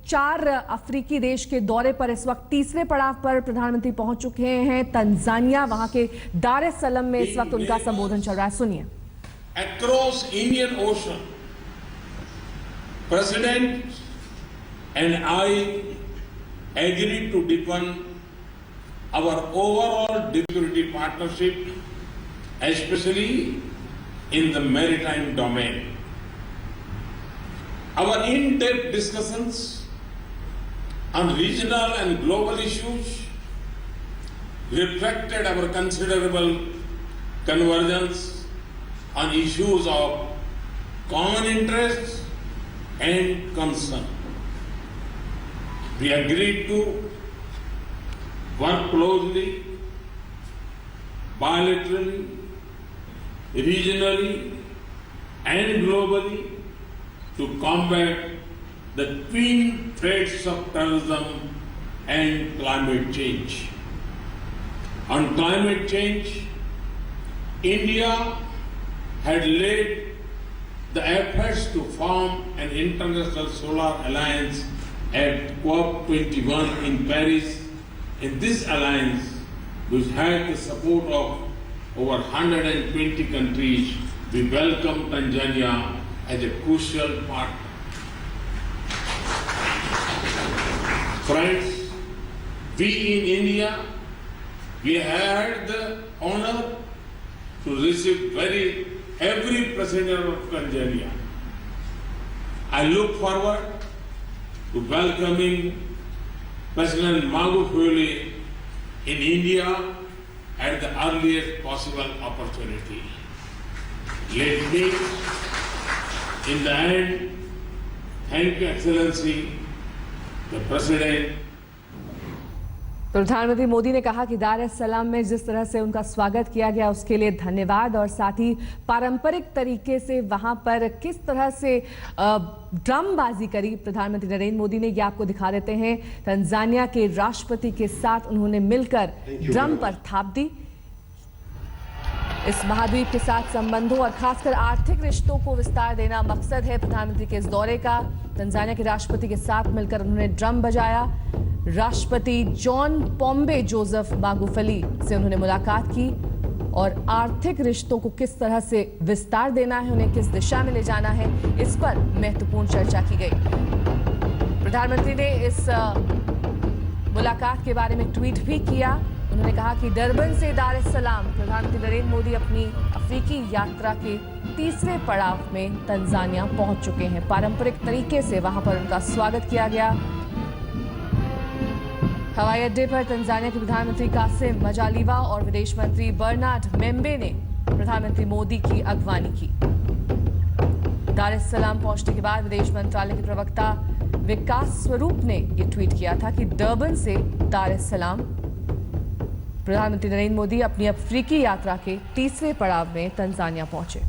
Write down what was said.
4 अफ्रीकी देश के दौरे पर इस वक्त तीसरे पड़ाव पर प्रधानमंत्री पहुंच चुके हैं तंजानिया। वहां के दार एस सलाम में इस वक्त उनका संबोधन चल रहा है, सुनिए। Across Indian Ocean, President and I agreed to deepen our overall security partnership, especially in the maritime domain. Our in-depth discussions on regional and global issues reflected our considerable convergence on issues of common interest and concern. We agreed to work closely, bilaterally, regionally, and globally to combat the twin threats of terrorism and climate change. On climate change, India had led the efforts to form an international solar alliance at COP21 in Paris. In this alliance, which had the support of over 120 countries, we welcome Tanzania as a crucial partner. Friends, we in India, we had the honor to receive every president of Tanzania. I look forward to welcoming President Magufuli in India at the earliest possible opportunity. Let me, in the end, thank Excellency, the President. प्रधानमंत्री मोदी ने कहा कि दार S सलाम में जिस तरह से उनका स्वागत किया गया उसके लिए धन्यवाद, और साथ ही पारंपरिक तरीके से वहां पर किस तरह से ड्रमबाजी करी प्रधानमंत्री नरेंद्र मोदी ने, ये आपको दिखा देते हैं। तंजानिया के राष्ट्रपति के साथ उन्होंने मिलकर ड्रम पर थाप दी। इस महाद्वीप के साथ संबंधों और खासकर आर्थिक रिश्तों को विस्तार देना मकसद है प्रधानमंत्री के इस दौरे का। तंजानिया के राष्ट्रपति के साथ मिलकर उन्होंने ड्रम बजाया। राष्ट्रपति जॉन पोम्बे जोसेफ मागुफली से उन्होंने मुलाकात की और आर्थिक रिश्तों को किस तरह से विस्तार देना है, उन्हें किस दिशा में ले जाना है, इस पर महत्वपूर्ण चर्चा की गई। प्रधानमंत्री ने इस मुलाकात के बारे में ट्वीट भी किया। उन्होंने कहा कि डरबन से दार एस सलाम प्रधानमंत्री नरेंद्र मोदी अपनी अफ्रीकी यात्रा के तीसरे पड़ाव में तंजानिया पहुंच चुके हैं। पारंपरिक तरीके से वहां पर उनका स्वागत किया गया। हवाई अड्डे पर तंजानिया के प्रधानमंत्री कासिम मजालिवा और विदेश मंत्री बर्नार्ड मेम्बे ने प्रधानमंत्री मोदी की अगवानी की। दार एस सलाम पहुंचने के बाद विदेश मंत्रालय के प्रवक्ता विकास स्वरूप ने यह ट्वीट किया था कि डरबन से दार एस सलाम प्रधानमंत्री नरेंद्र मोदी अपनी अफ्रीकी यात्रा के तीसरे पड़ाव में तंजानिया पहुंचे।